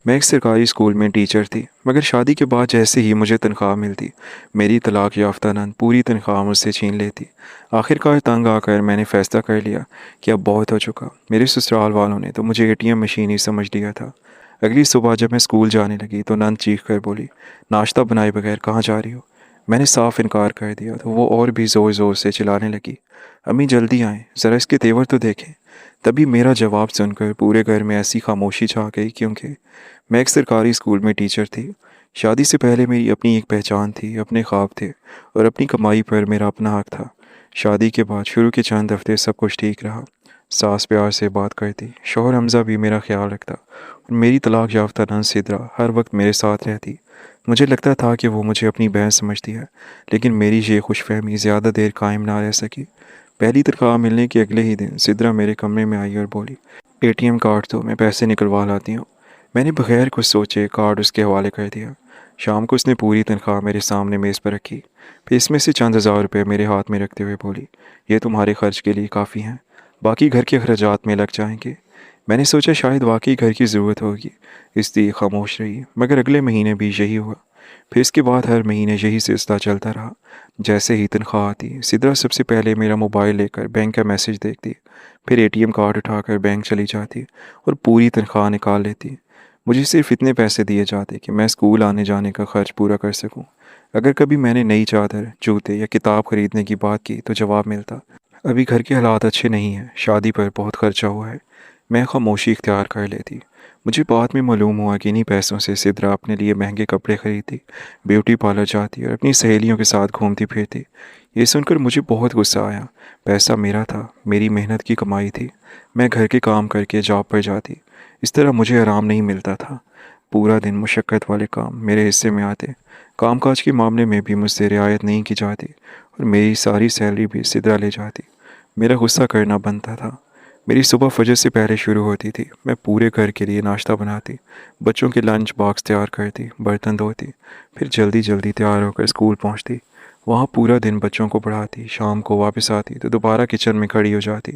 میں ایک سرکاری اسکول میں ٹیچر تھی، مگر شادی کے بعد جیسے ہی مجھے تنخواہ ملتی، میری طلاق یافتہ نند پوری تنخواہ مجھ سے چھین لیتی۔ آخر کار تنگ آ کر میں نے فیصلہ کر لیا کہ اب بہت ہو چکا۔ میرے سسرال والوں نے تو مجھے ATM مشین ہی سمجھ لیا تھا۔ اگلی صبح جب میں اسکول جانے لگی تو نند چیخ کر بولی، ناشتہ بنائے بغیر کہاں جا رہی ہو؟ میں نے صاف انکار کر دیا تو وہ اور بھی زور زور سے چلانے لگی، امی جلدی آئیں، ذرا اس کے تیور تو دیکھیں۔ تبھی میرا جواب سن کر پورے گھر میں ایسی خاموشی چھا گئی، کیونکہ میں ایک سرکاری اسکول میں ٹیچر تھی۔ شادی سے پہلے میری اپنی ایک پہچان تھی، اپنے خواب تھے اور اپنی کمائی پر میرا اپنا حق تھا۔ شادی کے بعد شروع کے چند ہفتے سب کچھ ٹھیک رہا۔ ساس پیار سے بات کرتی، شوہر حمزہ بھی میرا خیال رکھتا اور میری طلاق یافتہ نند سدرا ہر وقت میرے ساتھ رہتی۔ مجھے لگتا تھا کہ وہ مجھے اپنی بہن سمجھتی ہے، لیکن میری یہ خوش فہمی زیادہ دیر قائم نہ رہ سکی۔ پہلی تنخواہ ملنے کے اگلے ہی دن سدرا میرے کمرے میں آئی اور بولی، ATM کارڈ تو میں پیسے نکلوا لاتی ہوں۔ میں نے بغیر کچھ سوچے کارڈ اس کے حوالے کر دیا۔ شام کو اس نے پوری تنخواہ میرے سامنے میز پر رکھی، پھر اس میں سے چند ہزار روپے میرے ہاتھ میں رکھتے ہوئے بولی، یہ تمہارے خرچ کے لیے کافی ہیں، باقی گھر کے اخراجات میں لگ جائیں گے۔ میں نے سوچا شاید واقعی گھر کی ضرورت ہوگی، اس لیے خاموش رہی، مگر اگلے مہینے بھی یہی ہوا۔ پھر اس کے بعد ہر مہینے یہی سلسلہ چلتا رہا۔ جیسے ہی تنخواہ آتی، سدرا سب سے پہلے میرا موبائل لے کر بینک کا میسج دیکھتی، پھر ATM کارڈ اٹھا کر بینک چلی جاتی اور پوری تنخواہ نکال لیتی۔ مجھے صرف اتنے پیسے دیے جاتے کہ میں اسکول آنے جانے کا خرچ پورا کر سکوں۔ اگر کبھی میں نے نئی چادر، جوتے یا کتاب خریدنے کی بات کی تو جواب ملتا، ابھی گھر کے حالات اچھے نہیں ہیں، شادی پر بہت خرچہ ہوا ہے۔ میں خاموشی اختیار کر لیتی۔ مجھے بعد میں معلوم ہوا کہ انہی پیسوں سے سدرا اپنے لیے مہنگے کپڑے خریدتی، بیوٹی پارلر جاتی اور اپنی سہیلیوں کے ساتھ گھومتی پھرتی۔ یہ سن کر مجھے بہت غصہ آیا۔ پیسہ میرا تھا، میری محنت کی کمائی تھی، میں گھر کے کام کر کے جاب پر جاتی، اس طرح مجھے آرام نہیں ملتا تھا۔ پورا دن مشقت والے کام میرے حصے میں آتے، کام کاج کے معاملے میں بھی مجھ سے رعایت نہیں کی جاتی اور میری ساری سیلری بھی سدرا لے جاتی۔ میرا غصہ کرنا بنتا تھا۔ میری صبح فجر سے پہلے شروع ہوتی تھی۔ میں پورے گھر کے لیے ناشتہ بناتی، بچوں کے لنچ باکس تیار کرتی، برتن دھوتی، پھر جلدی جلدی تیار ہو کر اسکول پہنچتی۔ وہاں پورا دن بچوں کو پڑھاتی، شام کو واپس آتی تو دوبارہ کچن میں کھڑی ہو جاتی۔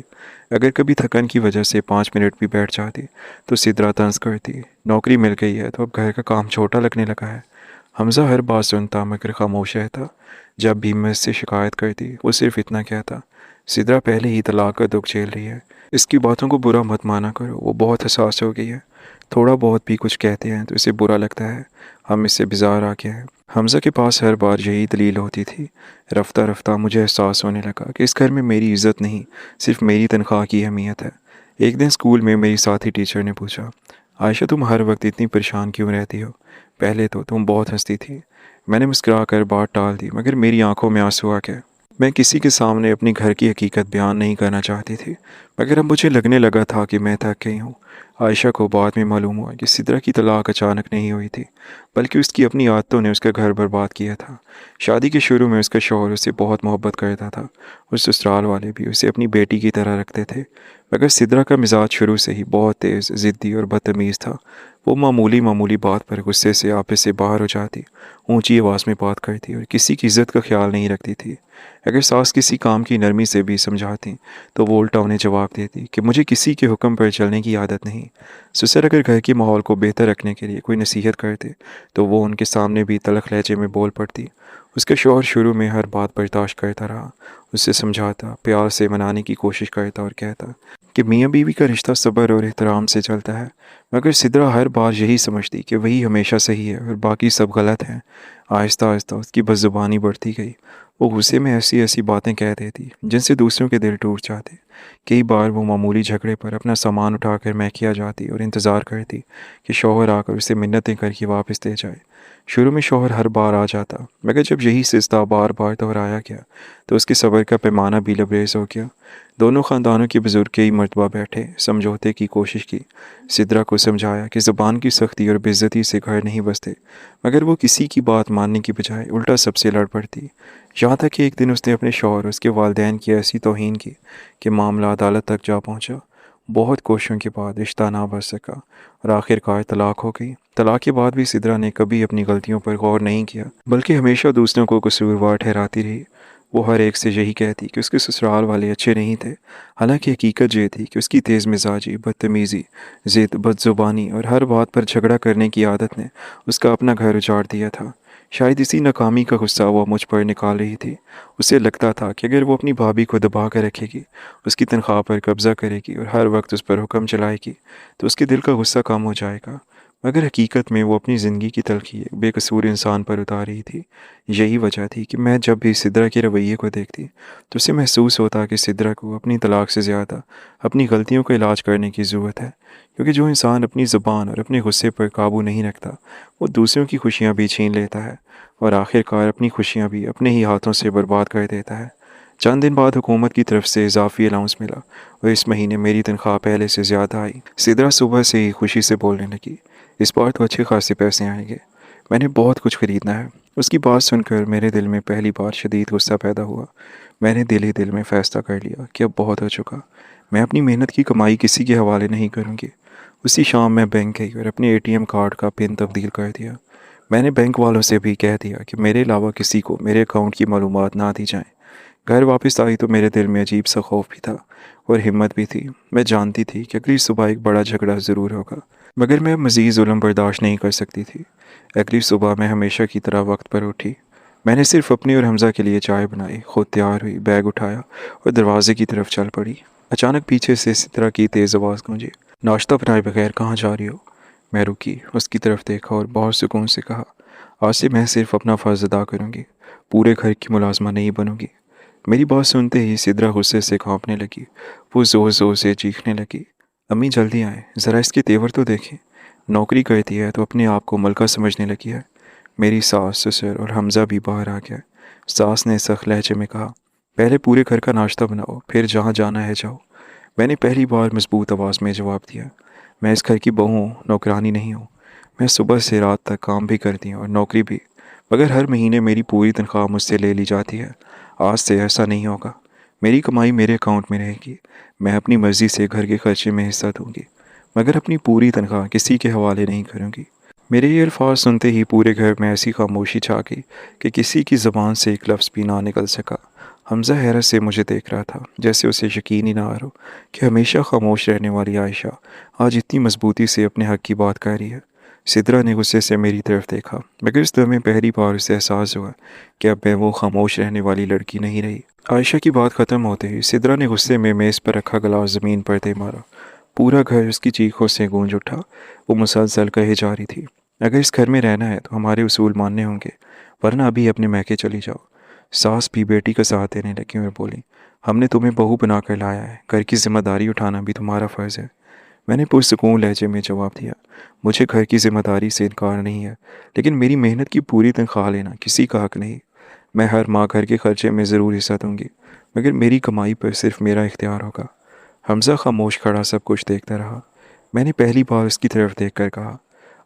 اگر کبھی تھکن کی وجہ سے 5 منٹ بھی بیٹھ جاتی تو سدرا طنز کرتی، نوکری مل گئی ہے تو اب گھر کا کام چھوٹا لگنے لگا ہے۔ حمزہ ہر بات سنتا مگر خاموش رہتا۔ جب بھی میں اس سے شکایت کرتی وہ صرف اتنا کہتا، سدرا پہلے ہی طلاق کا دکھ جھیل رہی ہے، اس کی باتوں کو برا مت مانا کرو، وہ بہت حساس ہو گئی ہے، تھوڑا بہت بھی کچھ کہتے ہیں تو اسے برا لگتا ہے، ہم اس سے بیزار آ گئے ہیں۔ حمزہ کے پاس ہر بار یہی دلیل ہوتی تھی۔ رفتہ رفتہ مجھے احساس ہونے لگا کہ اس گھر میں میری عزت نہیں، صرف میری تنخواہ کی اہمیت ہے۔ ایک دن اسکول میں میری ساتھی ٹیچر نے پوچھا، عائشہ تم ہر وقت اتنی پریشان کیوں رہتی ہو؟ پہلے تو تم بہت ہنستی تھی۔ میں نے مسکرا کر بات ٹال دی، مگر میری آنکھوں میں آنسو آ گئے۔ میں کسی کے سامنے اپنی گھر کی حقیقت بیان نہیں کرنا چاہتی تھی، مگر اب مجھے لگنے لگا تھا کہ میں تھک گئی ہوں۔ عائشہ کو بعد میں معلوم ہوا کہ سدرا کی طلاق اچانک نہیں ہوئی تھی، بلکہ اس کی اپنی عادتوں نے اس کا گھر برباد کیا تھا۔ شادی کے شروع میں اس کا شوہر اسے بہت محبت کرتا تھا اور سسرال والے بھی اسے اپنی بیٹی کی طرح رکھتے تھے، مگر سدرا کا مزاج شروع سے ہی بہت تیز، ضدی اور بدتمیز تھا۔ وہ معمولی بات پر غصے سے آپے سے باہر ہو جاتی، اونچی آواز میں بات کرتی اور کسی کی عزت کا خیال نہیں رکھتی تھی۔ اگر ساس کسی کام کی نرمی سے بھی سمجھاتی تو وہ الٹا انہیں جواب دیتی کہ مجھے کسی کے حکم پر چلنے کی عادت نہیں۔ سسر اگر گھر کے ماحول کو بہتر رکھنے کے لیے کوئی نصیحت کرتے تو وہ ان کے سامنے بھی تلخ لہجے میں بول پڑتی۔ اس کا شوہر شروع میں ہر بات برداشت کرتا رہا، اسے سمجھاتا، پیار سے منانے کی کوشش کرتا اور کہتا کہ میاں بیوی کا رشتہ صبر اور احترام سے چلتا ہے، مگر سدرا ہر بار یہی سمجھتی کہ وہی ہمیشہ صحیح ہے اور باقی سب غلط ہیں۔ آہستہ آہستہ اس کی بدزبانی بڑھتی گئی، وہ غصے میں ایسی ایسی باتیں کہہ دیتی جن سے دوسروں کے دل ٹوٹ جاتے۔ کئی بار وہ معمولی جھگڑے پر اپنا سامان اٹھا کر میکیا جاتی اور انتظار کرتی کہ شوہر آ کر اسے منتیں کر کے واپس دے جائے۔ شروع میں شوہر ہر بار آ جاتا، مگر جب یہی سلسلہ بار بار دہرایا گیا تو اس کے صبر کا پیمانہ بھی لبریز ہو گیا۔ دونوں خاندانوں کے بزرگ کئی مرتبہ بیٹھے، سمجھوتے کی کوشش کی، سدرا کو سمجھایا کہ زبان کی سختی اور بے عزتی سے گھر نہیں بستے، مگر وہ کسی کی بات ماننے کی بجائے الٹا سب سے لڑ پڑتی۔ یہاں تک کہ ایک دن اس نے اپنے شوہر اور اس کے والدین کی ایسی توہین کی کہ معاملہ عدالت تک جا پہنچا۔ بہت کوششوں کے بعد رشتہ نہ بچ سکا اور آخر کار طلاق ہو گئی۔ طلاق کے بعد بھی سدرا نے کبھی اپنی غلطیوں پر غور نہیں کیا، بلکہ ہمیشہ دوسروں کو قصوروار ٹھہراتی رہی۔ وہ ہر ایک سے یہی کہتی کہ اس کے سسرال والے اچھے نہیں تھے، حالانکہ حقیقت یہ تھی کہ اس کی تیز مزاجی، بدتمیزی، ضد، بد زبانی اور ہر بات پر جھگڑا کرنے کی عادت نے اس کا اپنا گھر اجاڑ دیا تھا۔ شاید اسی ناکامی کا غصہ وہ مجھ پر نکال رہی تھی۔ اسے لگتا تھا کہ اگر وہ اپنی بھابھی کو دبا کر رکھے گی، اس کی تنخواہ پر قبضہ کرے گی اور ہر وقت اس پر حکم چلائے گی تو اس کے دل کا غصہ کم ہو جائے گا، مگر حقیقت میں وہ اپنی زندگی کی تلخی ایک بے قصور انسان پر اتار رہی تھی۔ یہی وجہ تھی کہ میں جب بھی سدرا کے رویے کو دیکھتی تو اسے محسوس ہوتا کہ سدرا کو اپنی طلاق سے زیادہ اپنی غلطیوں کا علاج کرنے کی ضرورت ہے، کیونکہ جو انسان اپنی زبان اور اپنے غصے پر قابو نہیں رکھتا وہ دوسروں کی خوشیاں بھی چھین لیتا ہے اور آخر کار اپنی خوشیاں بھی اپنے ہی ہاتھوں سے برباد کر دیتا ہے۔ چند دن بعد حکومت کی طرف سے اضافی الاؤنس ملا اور اس مہینے میری تنخواہ پہلے سے زیادہ آئی۔ سدرا صبح سے ہی خوشی سے بولنے لگی، اس بار تو اچھے خاصے پیسے آئیں گے، میں نے بہت کچھ خریدنا ہے۔ اس کی بات سن کر میرے دل میں پہلی بار شدید غصہ پیدا ہوا۔ میں نے دل ہی دل میں فیصلہ کر لیا کہ اب بہت ہو چکا، میں اپنی محنت کی کمائی کسی کے حوالے نہیں کروں گی۔ اسی شام میں بینک گئی اور اپنے اے ٹی ایم کارڈ کا پن تبدیل کر دیا۔ میں نے بینک والوں سے بھی کہہ دیا کہ میرے علاوہ کسی کو میرے اکاؤنٹ کی معلومات نہ دی جائیں۔ گھر واپس آئی تو میرے دل میں عجیب سا خوف بھی تھا اور ہمت بھی تھی۔ میں جانتی تھی کہ اگلی صبح ایک بڑا جھگڑا ضرور ہوگا، مگر میں اب مزید ظلم برداشت نہیں کر سکتی تھی۔ اگلی صبح میں ہمیشہ کی طرح وقت پر اٹھی۔ میں نے صرف اپنی اور حمزہ کے لیے چائے بنائی، خود تیار ہوئی، بیگ اٹھایا اور دروازے کی طرف چل پڑی۔ اچانک پیچھے سے سدرا کی تیز آواز گونجی، ناشتہ بنائے بغیر کہاں جا رہی ہو؟ میں رکی، اس کی طرف دیکھا اور بہت سکون سے کہا، آج سے میں صرف اپنا فرض ادا کروں گی، پورے گھر کی ملازمہ نہیں بنوں گی۔ میری بات سنتے ہی سدرا غصے سے کانپنے لگی۔ وہ زور زور سے چیخنے لگی، امی جلدی آئیں، ذرا اس کے تیور تو دیکھیں، نوکری کرتی ہے تو اپنے آپ کو ملکہ سمجھنے لگی ہے۔ میری ساس، سسر اور حمزہ بھی باہر آ گیا۔ ساس نے سخت لہجے میں کہا، پہلے پورے گھر کا ناشتہ بناؤ، پھر جہاں جانا ہے جاؤ۔ میں نے پہلی بار مضبوط آواز میں جواب دیا، میں اس گھر کی بہو ہوں، نوکرانی نہیں ہوں۔ میں صبح سے رات تک کام بھی کرتی ہوں اور نوکری بھی، مگر ہر مہینے میری پوری تنخواہ مجھ سے لے لی جاتی ہے۔ آج سے ایسا نہیں ہوگا، میری کمائی میرے اکاؤنٹ میں رہے گی، میں اپنی مرضی سے گھر کے خرچے میں حصہ دوں گی، مگر اپنی پوری تنخواہ کسی کے حوالے نہیں کروں گی۔ میرے یہ الفاظ سنتے ہی پورے گھر میں ایسی خاموشی چھا گئی کہ کسی کی زبان سے ایک لفظ بھی نہ نکل سکا۔ حمزہ حیرت سے مجھے دیکھ رہا تھا، جیسے اسے یقین ہی نہ آ رہا کہ ہمیشہ خاموش رہنے والی عائشہ آج اتنی مضبوطی سے اپنے حق کی بات کر رہی ہے۔ سدرا نے غصے سے میری طرف دیکھا، مگر اس دم میں پہلی بار اسے احساس ہوا کہ اب میں وہ خاموش رہنے والی لڑکی نہیں رہی۔ عائشہ کی بات ختم ہوتے ہی سدرا نے غصے میں میز پر رکھا گلاس زمین پر دے مارا۔ پورا گھر اس کی چیخوں سے گونج اٹھا۔ وہ مسلسل کہے جا رہی تھی، اگر اس گھر میں رہنا ہے تو ہمارے اصول ماننے ہوں گے، ورنہ ابھی اپنے میکے چلی جاؤ۔ ساس بھی بیٹی کا ساتھ دینے لگی اور بولی، ہم نے تمہیں بہو بنا کر لایا ہے، گھر کی ذمہ داری اٹھانا بھی تمہارا فرض ہے۔ میں نے پرسکون لہجے میں جواب دیا، مجھے گھر کی ذمہ داری سے انکار نہیں ہے، لیکن میری محنت کی پوری تنخواہ لینا کسی کا حق نہیں۔ میں ہر ماہ گھر کے خرچے میں ضرور حصہ دوں گی، مگر میری کمائی پر صرف میرا اختیار ہوگا۔ حمزہ خاموش کھڑا سب کچھ دیکھتا رہا۔ میں نے پہلی بار اس کی طرف دیکھ کر کہا،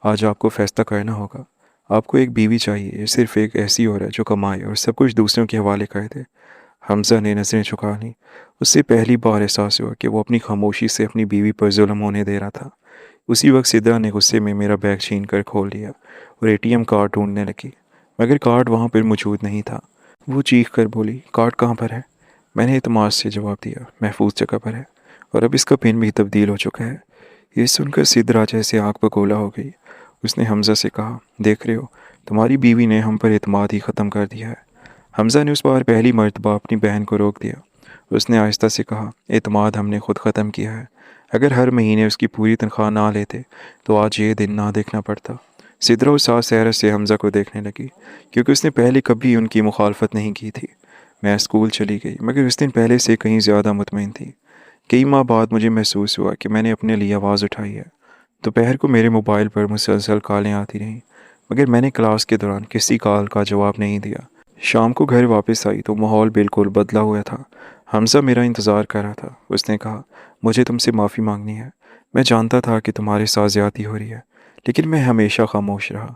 آج آپ کو فیصلہ کرنا ہوگا، آپ کو ایک بیوی چاہیے یا صرف ایک ایسی عورت جو کمائے اور سب کچھ دوسروں کے حوالے کر دے؟ حمزہ نے نظریں جھکا لیں۔ اس سے پہلی بار احساس ہوا کہ وہ اپنی خاموشی سے اپنی بیوی پر ظلم ہونے دے رہا تھا۔ اسی وقت سدرا نے غصے میں میرا بیگ چھین کر کھول دیا اور اے ٹی ایم کارڈ ڈھونڈنے لگی، مگر کارڈ وہاں پر موجود نہیں تھا۔ وہ چیخ کر بولی، کارڈ کہاں پر ہے؟ میں نے اعتماد سے جواب دیا، محفوظ جگہ پر ہے، اور اب اس کا پن بھی تبدیل ہو چکا ہے۔ یہ سن کر سدرا جیسے آنکھ بگولا ہو گئی۔ اس نے حمزہ سے کہا، دیکھ رہے ہو، تمہاری بیوی نے ہم پر اعتماد ہی ختم کر دیا ہے۔ حمزہ نے اس بار پہلی مرتبہ اپنی بہن کو روک دیا۔ اس نے آہستہ سے کہا، اعتماد ہم نے خود ختم کیا ہے، اگر ہر مہینے اس کی پوری تنخواہ نہ لیتے تو آج یہ دن نہ دیکھنا پڑتا۔ سدرا اور ساس حیرت سے حمزہ کو دیکھنے لگی، کیونکہ اس نے پہلے کبھی ان کی مخالفت نہیں کی تھی۔ میں اسکول چلی گئی، مگر اس دن پہلے سے کہیں زیادہ مطمئن تھی۔ کئی ماہ بعد مجھے محسوس ہوا کہ میں نے اپنے لیے آواز اٹھائی ہے۔ دوپہر کو میرے موبائل پر مسلسل کالیں آتی رہیں، مگر میں نے کلاس کے دوران کسی کال کا جواب نہیں دیا۔ شام کو گھر واپس آئی تو ماحول بالکل بدلا ہوا تھا۔ حمزہ میرا انتظار کر رہا تھا۔ اس نے کہا، مجھے تم سے معافی مانگنی ہے، میں جانتا تھا کہ تمہارے ساتھ زیادتی ہو رہی ہے، لیکن میں ہمیشہ خاموش رہا۔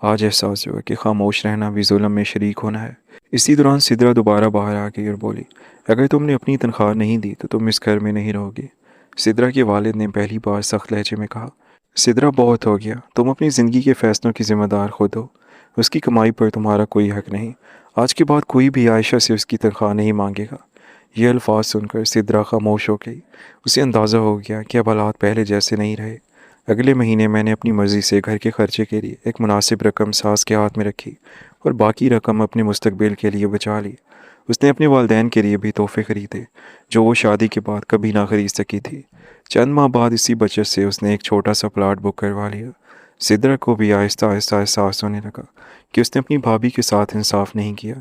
آج احساس ہوا کہ خاموش رہنا بھی ظلم میں شریک ہونا ہے۔ اسی دوران سدرا دوبارہ باہر آ گئی اور بولی، اگر تم نے اپنی تنخواہ نہیں دی تو تم اس گھر میں نہیں رہو گی۔ سدرا کے والد نے پہلی بار سخت لہجے میں کہا، سدرا بہت ہو گیا، تم اپنی زندگی کے فیصلوں کی ذمہ دار خود ہو، اس کی کمائی پر تمہارا کوئی حق نہیں۔ آج کے بعد کوئی بھی عائشہ سے اس کی تنخواہ نہیں مانگے گا۔ یہ الفاظ سن کر سدرا خاموش ہو گئی۔ اسے اندازہ ہو گیا کہ اب حالات پہلے جیسے نہیں رہے۔ اگلے مہینے میں نے اپنی مرضی سے گھر کے خرچے کے لیے ایک مناسب رقم ساس کے ہاتھ میں رکھی اور باقی رقم اپنے مستقبل کے لیے بچا لی۔ اس نے اپنے والدین کے لیے بھی تحفے خریدے جو وہ شادی کے بعد کبھی نہ خرید سکی تھی۔ چند ماہ بعد اسی بچت سے اس نے ایک چھوٹا سا پلاٹ بک کروا لیا۔ سدرا کو بھی آہستہ آہستہ احساس ہونے لگا کہ اس نے اپنی بھابھی کے ساتھ انصاف نہیں کیا۔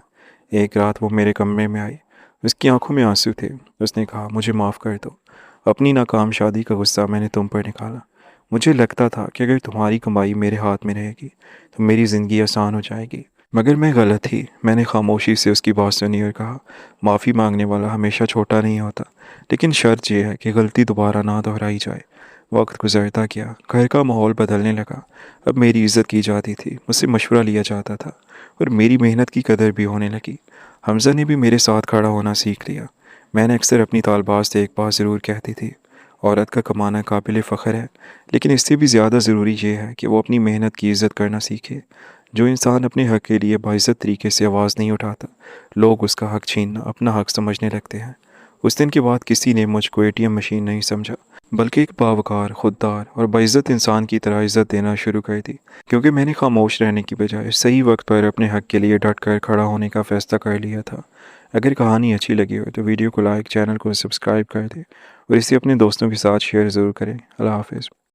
ایک رات وہ میرے کمرے میں آئی۔ اس کی آنکھوں میں آنسو تھے۔ اس نے کہا، مجھے معاف کر دو۔ اپنی ناکام شادی کا غصہ میں نے تم پر نکالا۔ مجھے لگتا تھا کہ اگر تمہاری کمائی میرے ہاتھ میں رہے گی تو میری زندگی آسان ہو جائے گی، مگر میں غلط تھی۔ میں نے خاموشی سے اس کی بات سنی اور کہا، معافی مانگنے والا ہمیشہ چھوٹا نہیں ہوتا، لیکن شرط یہ ہے کہ غلطی دوبارہ نہ دہرائی جائے۔ وقت گزرتا گیا، گھر کا ماحول بدلنے لگا۔ اب میری عزت کی جاتی تھی، مجھ سے مشورہ لیا جاتا تھا اور میری محنت کی قدر بھی ہونے لگی۔ حمزہ نے بھی میرے ساتھ کھڑا ہونا سیکھ لیا۔ میں نے اکثر اپنی طالبات سے ایک بات ضرور کہتی تھی، عورت کا کمانا قابل فخر ہے، لیکن اس سے بھی زیادہ ضروری یہ ہے کہ وہ اپنی محنت کی عزت کرنا سیکھے۔ جو انسان اپنے حق کے لیے باعزت طریقے سے آواز نہیں اٹھاتا، لوگ اس کا حق چھیننا اپنا حق سمجھنے لگتے ہیں۔ اس دن کے بعد کسی نے مجھ کو ATM مشین نہیں سمجھا، بلکہ ایک باوقار، خوددار اور باعزت انسان کی طرح عزت دینا شروع کر دی، کیونکہ میں نے خاموش رہنے کی بجائے صحیح وقت پر اپنے حق کے لیے ڈٹ کر کھڑا ہونے کا فیصلہ کر لیا تھا۔ اگر کہانی اچھی لگی ہو تو ویڈیو کو لائک، چینل کو سبسکرائب کر دیں اور اسے اپنے دوستوں کے ساتھ شیئر ضرور کریں۔ اللہ حافظ۔